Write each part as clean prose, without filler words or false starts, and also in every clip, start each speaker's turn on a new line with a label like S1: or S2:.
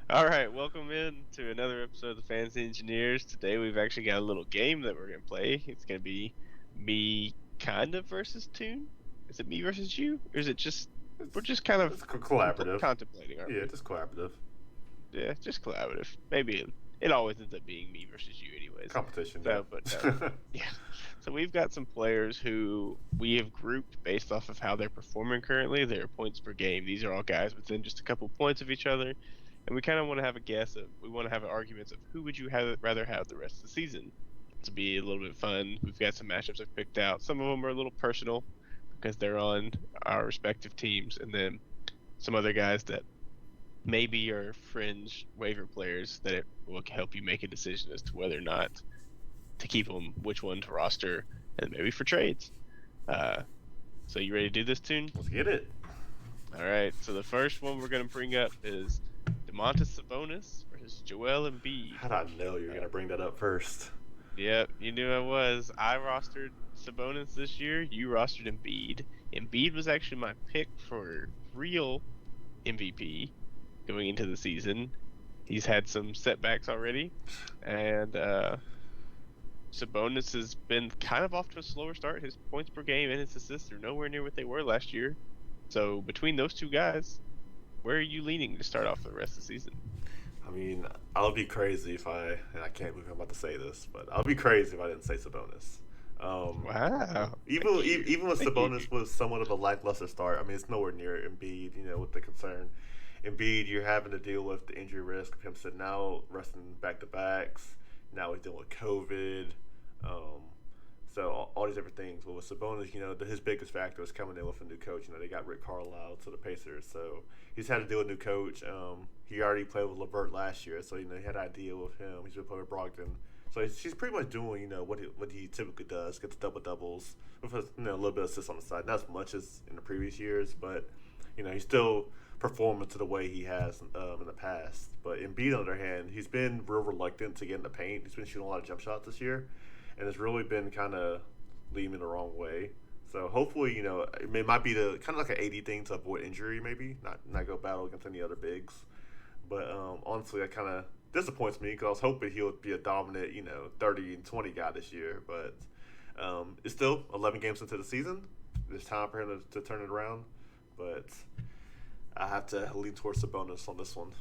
S1: All right, welcome in to another episode of the Fantasy Engineers. Today we've actually got a little game that we're gonna play. It's gonna be me kind of versus Toon. Is it me versus you, or is it just we're
S2: It's
S1: just kind of
S2: collaborative.
S1: contemplating, aren't
S2: Yeah,
S1: we?
S2: just collaborative
S1: Yeah, just collaborative. Maybe it always ends up being me versus you, anyways.
S2: competition.
S1: So, but
S2: Yeah.
S1: yeah. So we've got some players who we have grouped based off of how they're performing currently, their points per game. These are all guys within just a couple points of each other, and we kind of want to have a guess of, we want to have arguments of who would you rather have the rest of the season. To be a little bit fun, we've got some matchups I've picked out. Some of them are a little personal because they're on our respective teams, and then some other guys that maybe are fringe waiver players that it will help you make a decision as to whether or not to keep them, which one to roster, and maybe for trades. Uh, so you ready to do this, Tune?
S2: Let's get it.
S1: All right. So the first one we're gonna bring up is Domantas Sabonis versus Joel Embiid.
S2: How did I know you were
S1: Uh,
S2: gonna bring that up first?
S1: yep, you knew I was. I rostered Sabonis this year. You rostered Embiid. Embiid was actually my pick for real MVP going into the season. He's had some setbacks already, and Sabonis has been kind of off to a slower start. His points per game and his assists are nowhere near what they were last year. So between those two guys, where are you leaning to start off the rest of the season?
S2: I mean, I'll be crazy if and I can't believe I'm about to say this, but I'll be crazy if I didn't say Sabonis. Um,
S1: Wow,
S2: even
S1: thank you,
S2: even with
S1: thank you.
S2: Sabonis was somewhat of a lackluster start. I mean, it's nowhere near Embiid. With the concern, Embiid, you're having to deal with the injury risk of him sitting out, resting back to backs. Now he's dealing with COVID. Um, so all these different things. But with Sabonis, his biggest factor was coming in with a new coach. They got Rick Carlisle to the Pacers, so he's had to deal with a new coach. He already played with LeVert last year, so he had an idea with him. He's been playing with Brogdon, so he's pretty much doing what he typically does, gets double doubles with a little bit of assists on the side. Not as much as in the previous years, but he's still performing to the way he has in the past. But Embiid, on the other hand, he's been real reluctant to get in the paint. He's been shooting a lot of jump shots this year, and it's really been kind of leading me the wrong way. So hopefully, it might be the kind of like an AD thing to avoid injury, maybe not go battle against any other bigs. But honestly, that kind of disappoints me because I was hoping he would be a dominant, 30 and 20 guy this year. But it's still 11 games into the season. There's time for him to turn it around. But I have to lean towards Sabonis on this one.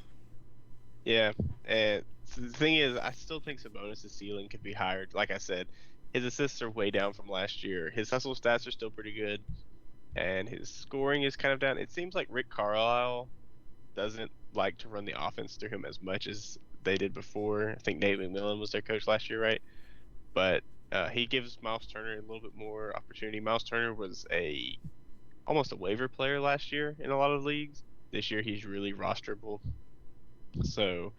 S1: Yeah, and the thing is, I still think Sabonis' ceiling could be higher. Like I said, his assists are way down from last year. His hustle stats are still pretty good, and his scoring is kind of down. It seems like Rick Carlisle doesn't like to run the offense through him as much as they did before. I think Nate McMillan was their coach last year, right? But he gives Miles Turner a little bit more opportunity. Miles Turner was almost a waiver player last year in a lot of leagues. This year he's really rosterable, so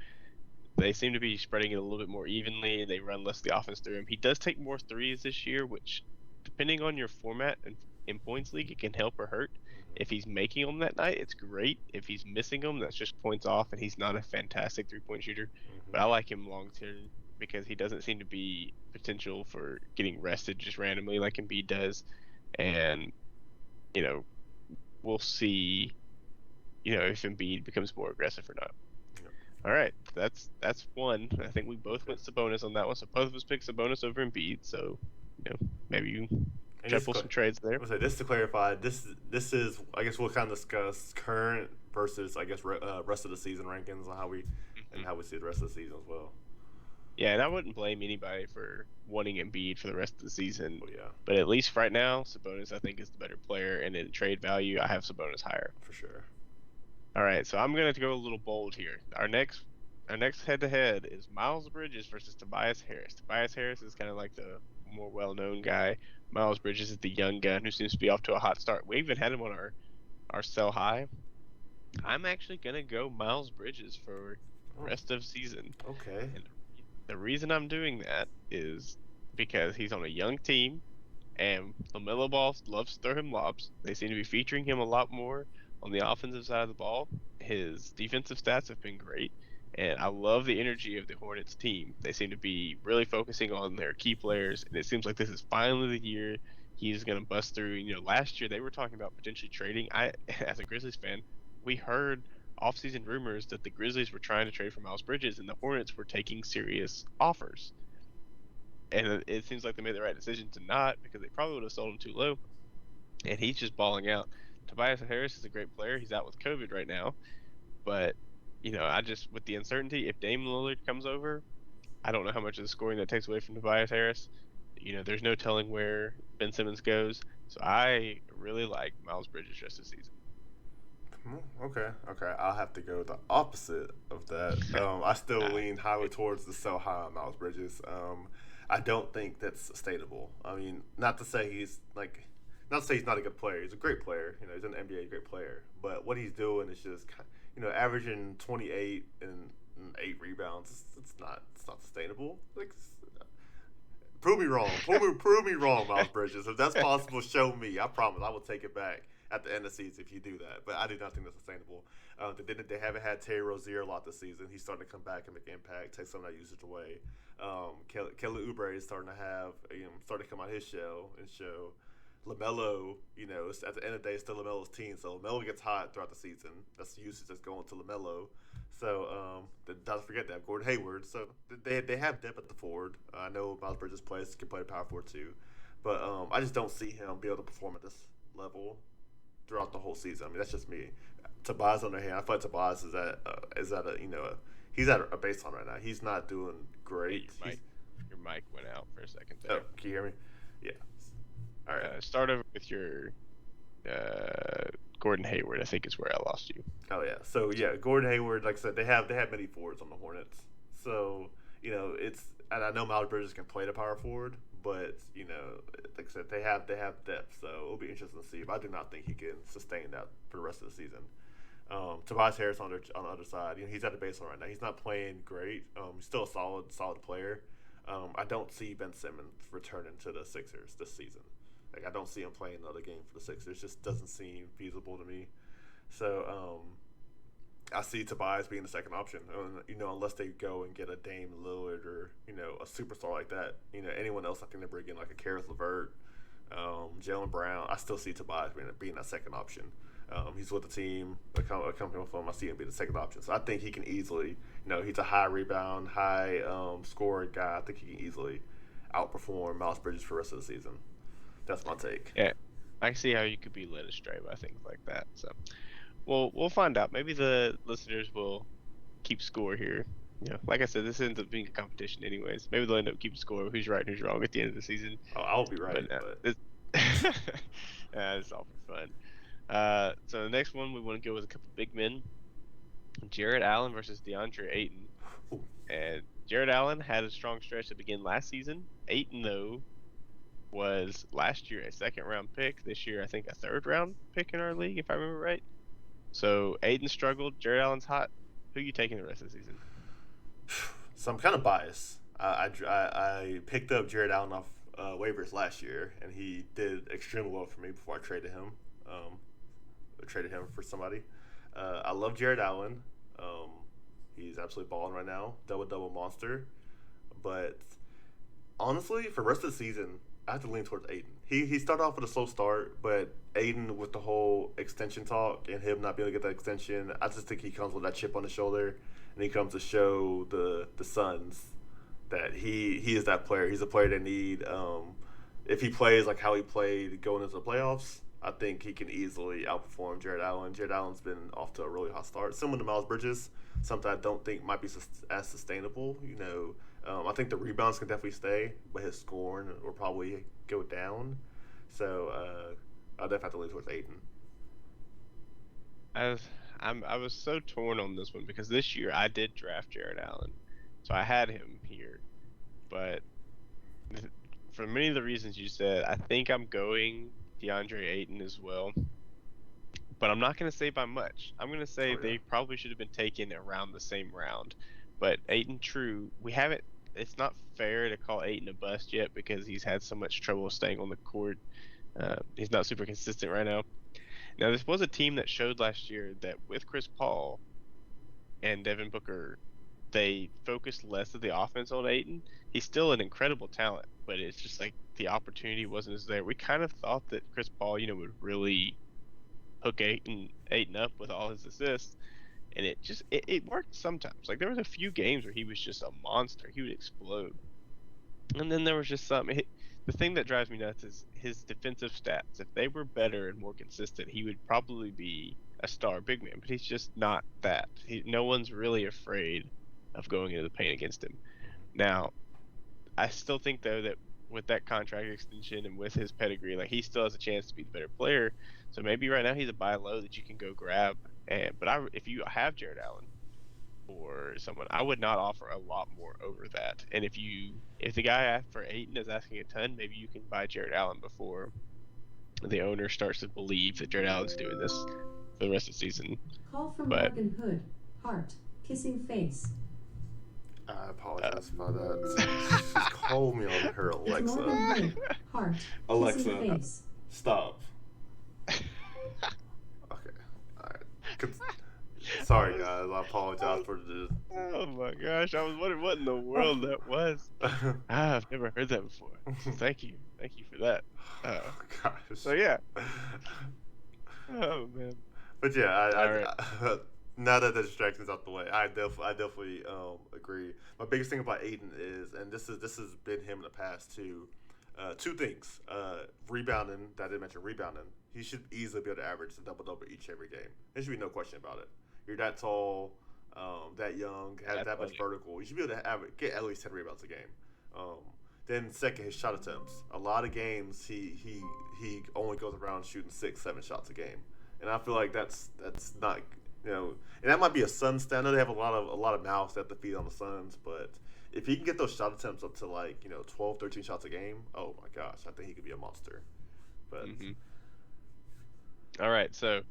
S1: they seem to be spreading it a little bit more evenly. They run less of the offense through him. He does take more threes this year, which, depending on your format and in points league, it can help or hurt. If he's making them that night, it's great. If he's missing them, that's just points off, and he's not a fantastic 3-point shooter. But I
S2: Mm-hmm.
S1: like him long term because he doesn't seem to be potential for getting rested just randomly like Embiid does. And you know, we'll see. If Embiid becomes more aggressive or not.
S2: Yep.
S1: All right, that's one. I think we both went Sabonis on that one, so both of us picked Sabonis over Embiid. So, maybe you
S2: And
S1: shuffle some trades there.
S2: this to clarify, this is I guess we'll kind of discuss current versus I guess rest of the season rankings on
S1: Hmm.
S2: how we see the rest of the season as well.
S1: Yeah, and I wouldn't blame anybody for wanting Embiid for the rest of the season,
S2: But yeah,
S1: but at least right now, Sabonis I think is the better player, and in trade value, I have Sabonis higher.
S2: for sure.
S1: All right, so I'm gonna go a little bold here. Our next head-to-head is Miles Bridges versus Tobias Harris. Tobias Harris is kind of like the more well-known guy. Miles Bridges is the young gun who seems to be off to a hot start. We even had him on our sell high. I'm actually gonna go Miles Bridges for the
S2: Oh,
S1: rest of season,
S2: okay.
S1: and the reason I'm doing that is because he's on a young team, and LaMelo Ball loves to throw him lobs. They seem to be featuring him a lot more on the offensive side of the ball. His defensive stats have been great, and I love the energy of the Hornets team. They seem to be really focusing on their key players, and it seems like this is finally the year he's going to bust through. Last year they were talking about potentially trading. As a Grizzlies fan, we heard offseason rumors that the Grizzlies were trying to trade for Miles Bridges and the Hornets were taking serious offers. And it seems like they made the right decision to not, because they probably would have sold him too low. And he's just balling out. Tobias Harris is a great player. He's out with COVID right now. But, I just, with the uncertainty, if Dame Lillard comes over, I don't know how much of the scoring that takes away from Tobias Harris. There's no telling where Ben Simmons goes. So I really like Miles Bridges rest of the season.
S2: Okay. I'll have to go the opposite of that. I still lean highly towards the sell high on Miles Bridges. I don't think that's sustainable. I mean, not to say he's not a good player. He's a great player. He's in the NBA, great player. But what he's doing is just, averaging 28 and 8 rebounds. It's not sustainable. Prove me wrong. Prove me wrong, Miles Bridges. If that's possible, show me. I promise I will take it back at the end of the season if you do that. But I do not think that's sustainable. They haven't had Terry Rozier a lot this season. He's starting to come back and make an impact, take some of that usage away. Kelly Oubre is starting to come out his shell and show. LaMelo, at the end of the day, it's still LaMelo's team. So LaMelo gets hot throughout the season. That's the usage that's going to LaMelo. So don't forget that Gordon Hayward. So they have depth at the forward. I know Miles Bridges can play the power forward too, but I just don't see him be able to perform at this level throughout the whole season. I mean, that's just me. Tobias, on the other hand, I feel like Tobias is at he's at a baseline right now. He's not doing great.
S1: Your mic went out for a second
S2: there.
S1: Oh,
S2: can you hear me? Yeah. All right.
S1: Start over with your Gordon Hayward, I think is where I lost you.
S2: Oh yeah. So yeah, Gordon Hayward, like I said, they have many forwards on the Hornets. So and I know Miles Bridges can play the power forward, but like I said, they have depth. So it'll be interesting to see. But I do not think he can sustain that for the rest of the season. Tobias Harris on the other side, he's at the baseline right now. He's not playing great. He's still a solid player. I don't see Ben Simmons returning to the Sixers this season. I don't see him playing another game for the Sixers. Just doesn't seem feasible to me. So I see Tobias being the second option. Unless they go and get a Dame Lillard or a superstar like that. Anyone else I think they bring in like a Karis LeVert, Jaylen Brown. I still see Tobias being that second option. He's with the team, a company with him. I see him being the second option. So I think he can easily. He's a high rebound, high scoring guy. I think he can easily outperform Miles Bridges for the rest of the season. That's my take.
S1: Yeah, I see how you could be led astray by things like that. So, we'll find out. Maybe the listeners will keep score here. Like I said, this ends up being a competition anyways. Maybe they'll end up keeping score of who's right and who's wrong at the end of the season.
S2: Oh, I'll be right. But
S1: it's all for fun. So the next one, we want to go with a couple big men. Jarrett Allen versus Deandre Ayton.
S2: Ooh.
S1: And Jarrett Allen had a strong stretch to begin last season. Ayton, though, was last year a second-round pick. This year, I think a third-round pick in our league, if I remember right. So Ayton struggled. Jarrett Allen's hot. Who are you taking the rest of the season?
S2: So I'm kind of biased. I picked up Jarrett Allen off waivers last year, and he did extremely well for me before I traded him. For somebody. I love Jarrett Allen. He's absolutely balling right now. Double monster. But honestly, for the rest of the season, I have to lean towards Ayton. He started off with a slow start, but Ayton with the whole extension talk and him not being able to get that extension, I just think he comes with that chip on his shoulder, and he comes to show the Suns that he is that player. He's a player they need. If he plays like how he played going into the playoffs, I think he can easily outperform Jarrett Allen. Jarrett Allen's been off to a really hot start, similar to Miles Bridges. Something I don't think might be as sustainable. I think the rebounds can definitely stay, but his scoring will probably go down. So I'll definitely have to lean towards Ayton.
S1: I was so torn on this one because this year I did draft Jarrett Allen, so I had him here. But for many of the reasons you said, I think I'm going DeAndre Ayton as well. But I'm not going to say by much. I'm going to say they probably should have been taken around the same round. But Ayton, true, it's not fair to call Ayton a bust yet because he's had so much trouble staying on the court. He's not super consistent right now. Now, this was a team that showed last year that with Chris Paul and Devin Booker, they focused less of the offense on Ayton. He's still an incredible talent, but it's just like the opportunity wasn't as there. We kind of thought that Chris Paul, would really hook Ayton up with all his assists, and it worked sometimes. Like there was a few games where he was just a monster. He would explode. And then there was just the thing that drives me nuts is his defensive stats. If they were better and more consistent, he would probably be a star big man. But he's just not that. No one's really afraid of going into the paint against him. Now, I still think though that with that contract extension and with his pedigree, like he still has a chance to be the better player. So maybe right now he's a buy low that you can go grab. If you have Jared Allen or someone, I would not offer a lot more over that. And if the guy for Ayton is asking a ton, maybe you can buy Jared Allen before the owner starts to believe that Jared Allen's doing this for the rest of the season.
S3: Call from
S1: But
S3: Morgan Hood. Heart. Kissing face.
S2: I apologize about that. She's called me on her
S3: It's Morgan
S2: Alexa.
S3: Hood. Heart.
S2: Alexa,
S3: Kissing face.
S2: stop. Okay, alright. Sorry guys, I apologize for the...
S1: Oh my gosh, I was wondering what in the world that was. I've never heard that before. So thank you for that.
S2: Gosh.
S1: So yeah. Oh man.
S2: But yeah,
S1: Alright.
S2: now that the distraction's out the way, I definitely agree. My biggest thing about Ayton is, and this has been him in the past too, two things. Rebounding, that I didn't mention rebounding. He should easily be able to average a double-double each every game. There should be no question about it. You're that tall, that young, have that much vertical. You should be able to get at least 10 rebounds a game. Then second, his shot attempts. A lot of games he only goes around shooting 6-7 shots a game, and I feel like that's not, and that might be a Suns stat. I know they have a lot of mouths that have to feed on the Suns, but if he can get those shot attempts up to 12, 13 shots a game, oh my gosh, I think he could be a monster. But
S1: All right, so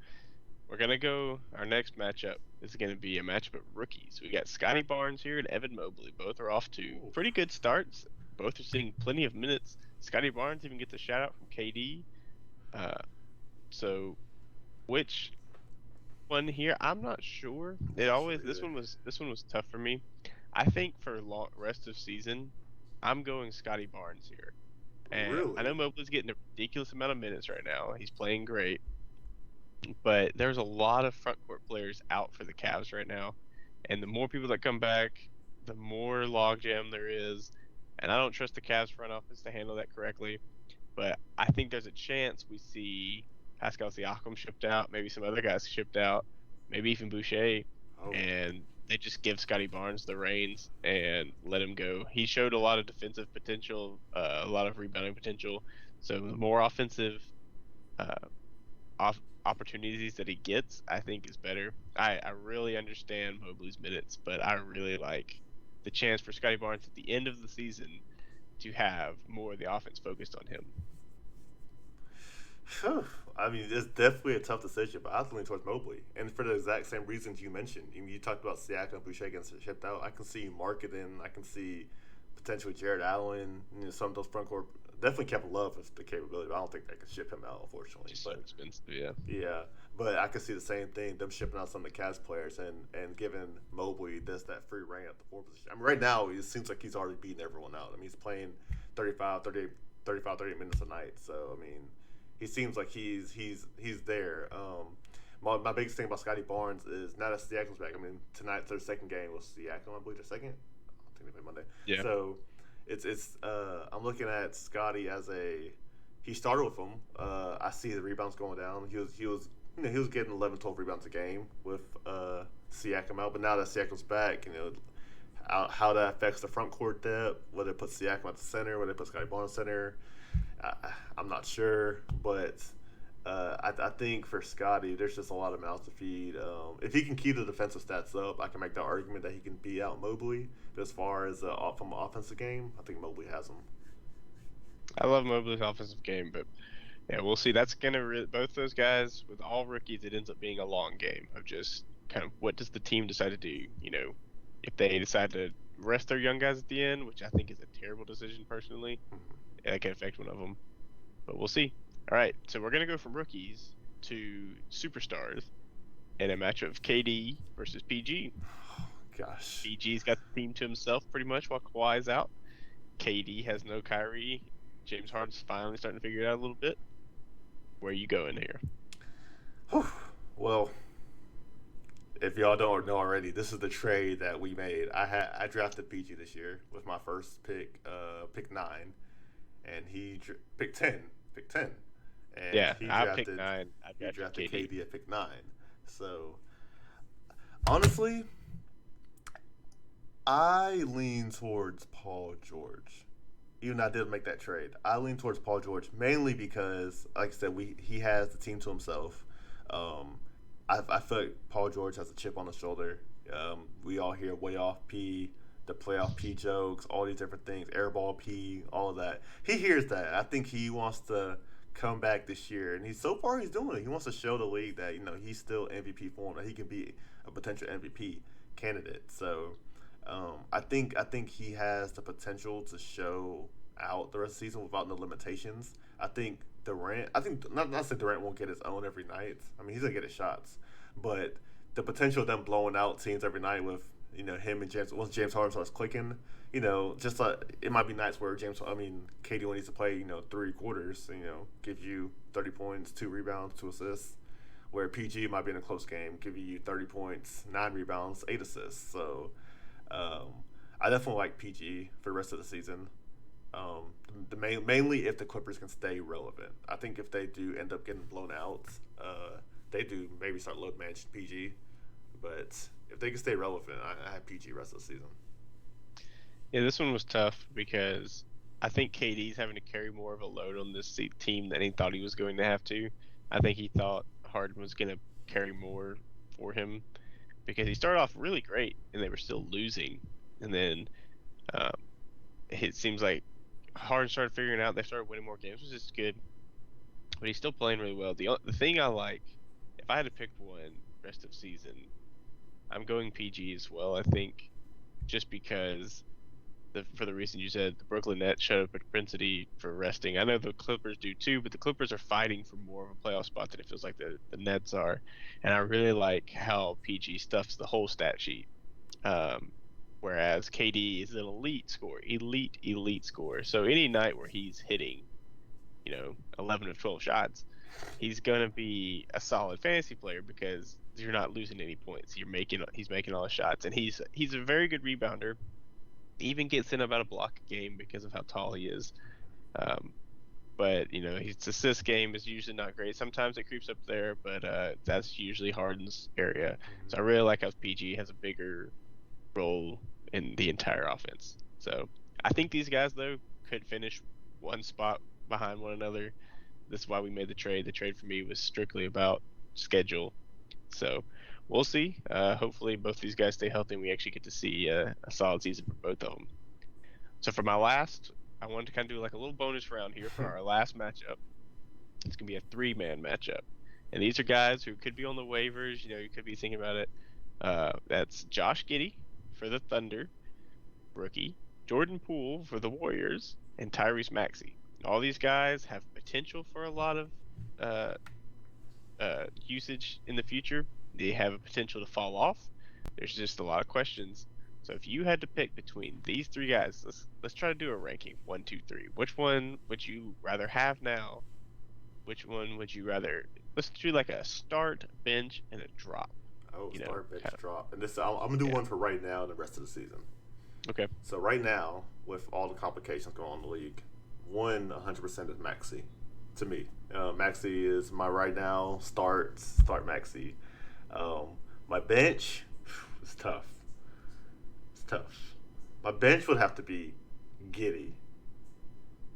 S1: we're gonna go. Our next matchup is gonna be a matchup of rookies. We got Scotty Barnes here and Evan Mobley. Both are off to pretty good starts. Both are seeing plenty of minutes. Scotty Barnes even gets a shout out from KD. So which one here? I'm not sure. This one was tough for me. I think for rest of season, I'm going Scotty Barnes here. And
S2: really?
S1: I know Mobley's getting a ridiculous amount of minutes right now. He's playing great. But there's a lot of front court players out for the Cavs right now. And the more people that come back, the more logjam there is. And I don't trust the Cavs front office to handle that correctly. But I think there's a chance we see Pascal Siakam shipped out, maybe some other guys shipped out, maybe even Boucher. And they just give Scotty Barnes the reins and let him go. He showed a lot of defensive potential, a lot of rebounding potential. So the more offensive opportunities that he gets, I think is better. I really understand Mobley's minutes, but I really like the chance for Scotty Barnes at the end of the season to have more of the offense focused on him.
S2: I mean, it's definitely a tough decision, but I was leaning towards Mobley, and for the exact same reasons you mentioned. You talked about Siakam and Boucher getting shipped out. I can see marketing. I can see potentially Jared Allen. Some of those front court. Definitely Kevin Love has the capability, but I don't think they can ship him out, unfortunately.
S1: Just so expensive, yeah.
S2: Yeah, but I can see the same thing, them shipping out some of the Cavs players and giving Mobley that free reign at the 4 position. I mean, right now, it seems like he's already beating everyone out. I mean, he's playing 30 minutes a night. So, I mean, he seems like he's there. My biggest thing about Scotty Barnes is now that Siakam's back. I mean, tonight's their second game was Siakam, I believe, their second? I think they play Monday.
S1: Yeah.
S2: So, I'm looking at Scotty as he started with him. I see the rebounds going down. He was getting 11, 12 rebounds a game with Siakam out, but now that Siakam's back, how that affects the front court depth, whether it puts Siakam at the center, whether it puts Scotty Barnes center, I'm not sure, but I think for Scotty, there's just a lot of mouths to feed. If he can keep the defensive stats up, I can make the argument that he can beat out Mobley. But as far as from an offensive game, I think Mobley has him.
S1: I love Mobley's offensive game, but yeah, we'll see. That's gonna both those guys with all rookies. It ends up being a long game of just kind of what does the team decide to do. If they decide to rest their young guys at the end, which I think is a terrible decision personally, that can affect one of them. But we'll see. All right, so we're gonna go from rookies to superstars in a match of KD versus PG.
S2: Gosh.
S1: PG's got the team to himself pretty much while Kawhi's out. KD has no Kyrie. James Harden's finally starting to figure it out a little bit. Where you going here?
S2: Well, if y'all don't know already, this is the trade that we made. I drafted PG this year with my first pick, pick 9, and he picked 10, and
S1: Yeah, I picked 9. I
S2: he
S1: drafted
S2: drafted
S1: KD.
S2: KD at pick 9. So honestly, I lean towards Paul George. Even though I did make that trade, I lean towards Paul George mainly because, like I said, he has the team to himself. Um, I feel like Paul George has a chip on his shoulder. We all hear way off P, the playoff P jokes, all these different things, airball P, all of that. He hears that. I think he wants to come back this year, and he's doing it. He wants to show the league that he's still MVP form, that he can be a potential MVP candidate. So I think he has the potential to show out the rest of the season without no limitations. I think not to say Durant won't get his own every night. I mean, he's gonna get his shots, but the potential of them blowing out teams every night with him and James, once James Harden starts clicking, just like it might be nights where KD only needs to play 3 quarters, give you 30 points, 2 rebounds, 2 assists. Where PG might be in a close game, give you 30 points, 9 rebounds, 8 assists. So I definitely like PG for the rest of the season. Mainly if the Clippers can stay relevant. I think if they do end up getting blown out, they do maybe start load managing PG. But if they can stay relevant, I have PG rest of the season.
S1: Yeah, this one was tough because I think KD's having to carry more of a load on this team than he thought he was going to have to. I think he thought Harden was going to carry more for him because he started off really great and they were still losing. And then it seems like Harden started figuring out, they started winning more games, which is good. But he's still playing really well. The thing I like, if I had to pick one rest of season, I'm going PG as well. I think just because for the reason you said, the Brooklyn Nets showed up a propensity for resting. I know the Clippers do too, but the Clippers are fighting for more of a playoff spot than it feels like the Nets are. And I really like how PG stuffs the whole stat sheet. Whereas KD is an elite scorer. So any night where he's hitting, 11 of 12 shots, he's gonna be a solid fantasy player because you're not losing any points. He's making all the shots, and he's a very good rebounder. He even gets in about a block a game because of how tall he is. But his assist game is usually not great. Sometimes it creeps up there, but that's usually Harden's area.
S2: Mm-hmm.
S1: So I really like how PG has a bigger role in the entire offense. So I think these guys though could finish one spot behind one another. This is why we made the trade. The trade for me was strictly about schedule. So we'll see. Hopefully both these guys stay healthy and we actually get to see a solid season for both of them. So for my last, I wanted to kind of do like a little bonus round here for our last matchup. It's going to be a 3-man matchup. And these are guys who could be on the waivers. You could be thinking about it. That's Josh Giddey for the Thunder, rookie, Jordan Poole for the Warriors, and Tyrese Maxey. All these guys have potential for a lot of usage in the future. They have a potential to fall off. There's just a lot of questions. So if you had to pick between these 3 guys, let's try to do a ranking 1, 2, 3. Which one would you rather have now? Which one would you rather? Let's do like a start, bench, and a drop.
S2: Oh, start, bench, drop. And this I'm gonna do one for right now and the rest of the season.
S1: Okay.
S2: So right now, with all the complications going on in the league, 100% is Maxey. To me, Maxey is my right now start Maxey. My bench is tough. It's tough. My bench would have to be Giddey.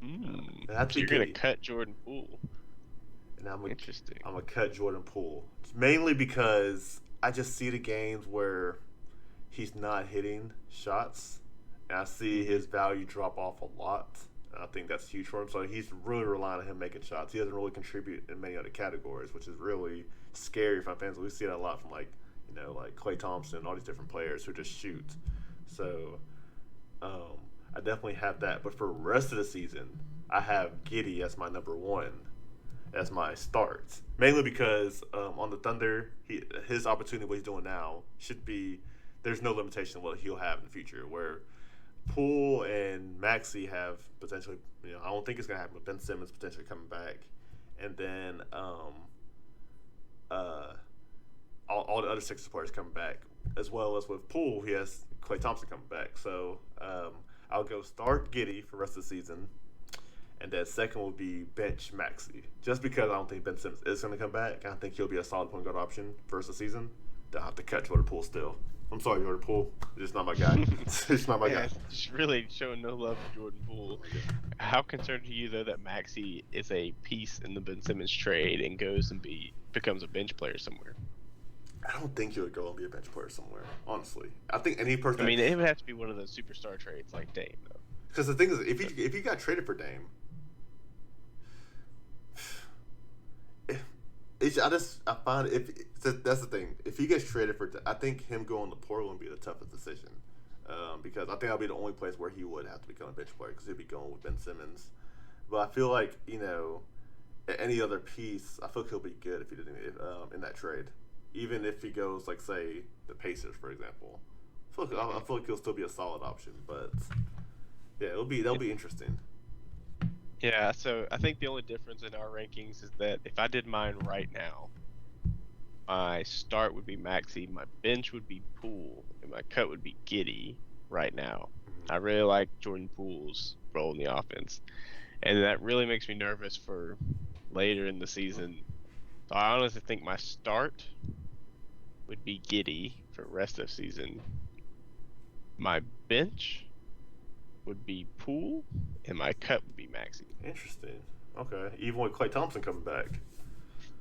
S1: So you're gonna cut Jordan Poole.
S2: And
S1: Interesting.
S2: I'm gonna cut Jordan Poole. It's mainly because I just see the games where he's not hitting shots, and I see his value drop off a lot. And I think that's huge for him. So he's really relying on him making shots. He doesn't really contribute in many other categories, which is really scary for fans. We see that a lot from like Klay Thompson, all these different players who just shoot. So I definitely have that. But for the rest of the season, I have Giddey as my number 1. As my starts, mainly because on the Thunder, his opportunity, what he's doing now, should be, there's no limitation on what he'll have in the future. Where Poole and Maxey have potentially, I don't think it's gonna happen, but Ben Simmons potentially coming back, and then all all the other Sixers players coming back, as well as with Poole, he has Klay Thompson coming back. So I'll go start Giddey for the rest of the season, and then second will be bench Maxey. Just because I don't think Ben Simmons is going to come back. I think he'll be a solid point guard option for the rest of the season. Then I'll have to cut Jordan Poole still. I'm sorry, Jordan Poole. Just not my guy. Just not my guy.
S1: Just really showing no love for Jordan Poole. How concerned are you, though, that Maxey is a piece in the Ben Simmons trade and goes and becomes a bench player somewhere?
S2: I don't think he would go and be a bench player somewhere, honestly. I think any person...
S1: I mean, it would have to be one of those superstar trades like Dame, though.
S2: Because the thing is, if he got traded for Dame... I find that's the thing. If he gets traded for, I think him going to Portland would be the toughest decision, because I think that'll be the only place where he would have to become a bench player because he'd be going with Ben Simmons. But I feel like any other piece, I feel like he'll be good if he did in that trade, even if he goes like say the Pacers for example. I feel like he'll still be a solid option, but yeah, that'll be interesting.
S1: Yeah, so I think the only difference in our rankings is that if I did mine right now, my start would be Maxey, my bench would be Poole, and my cut would be Giddey right now. I really like Jordan Poole's role in the offense, and that really makes me nervous for later in the season. So I honestly think my start would be Giddey for the rest of the season. My bench would be Poole, and my cut would be Maxey.
S2: Interesting. Okay. Even with Klay Thompson coming back.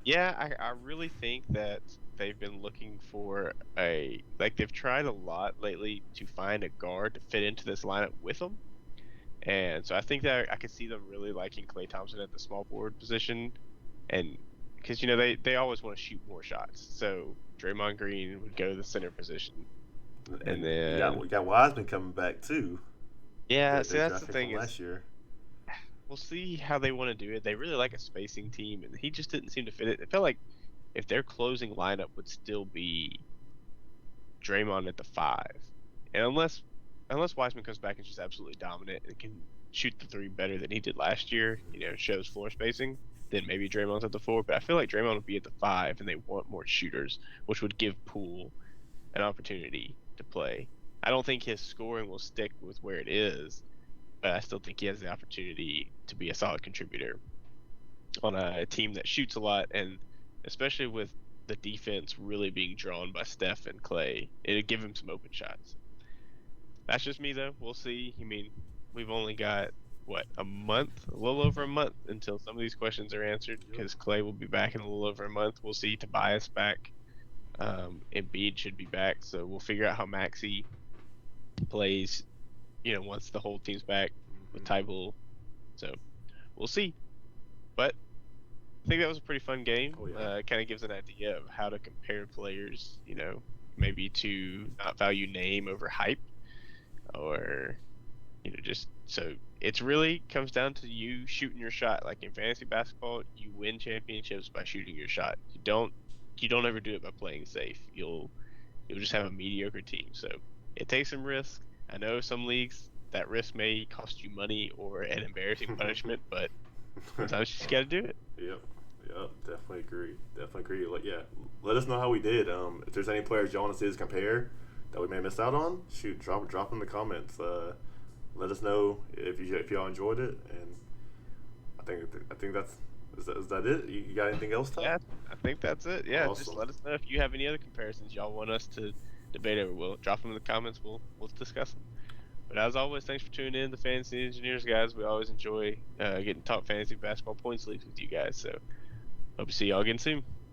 S1: Yeah, I really think that they've been looking for they've tried a lot lately to find a guard to fit into this lineup with them. And so I think that I could see them really liking Klay Thompson at the small forward position. And because, they always want to shoot more shots. So Draymond Green would go to the center position. And then
S2: we got Wiseman coming back too.
S1: Yeah, see, that's the thing.
S2: Last year.
S1: We'll see how they want to do it. They really like a spacing team, and he just didn't seem to fit it. It felt like if their closing lineup would still be Draymond at the 5, and unless Wiseman comes back and just absolutely dominant and can shoot the 3 better than he did last year, shows floor spacing, then maybe Draymond's at the 4. But I feel like Draymond would be at the 5, and they want more shooters, which would give Poole an opportunity to play. I don't think his scoring will stick with where it is, but I still think he has the opportunity to be a solid contributor on a team that shoots a lot, and especially with the defense really being drawn by Steph and Klay, it'd give him some open shots. That's just me, though. We'll see. I mean, we've only got, a little over a month until some of these questions are answered, because Klay will be back in a little over a month. We'll see Tobias back. Embiid should be back, so we'll figure out how Maxey plays, once the whole team's back with Tybull. So we'll see. But I think that was a pretty fun game. It kind of gives an idea of how to compare players, maybe to not value name over hype, or just so it's really comes down to you shooting your shot. Like in fantasy basketball, you win championships by shooting your shot. You don't ever do it by playing safe. You'll just have a mediocre team. So it takes some risk. I know some leagues that risk may cost you money or an embarrassing punishment, but sometimes you just got to do it.
S2: Yep, definitely agree. Let us know how we did. If there's any players y'all want to see us compare that we may have missed out on, drop in the comments. Let us know if y'all enjoyed it, and I think that's is that it? You got anything else, Tom?
S1: Yeah, I think that's it. Yeah,
S2: Awesome.
S1: Just let us know if you have any other comparisons y'all want us to debate over. We'll drop them in the comments. We'll discuss them. But as always, thanks for tuning in to Fantasy Engineers, guys. We always enjoy getting to talk fantasy basketball points leagues with you guys. So hope to see y'all again soon.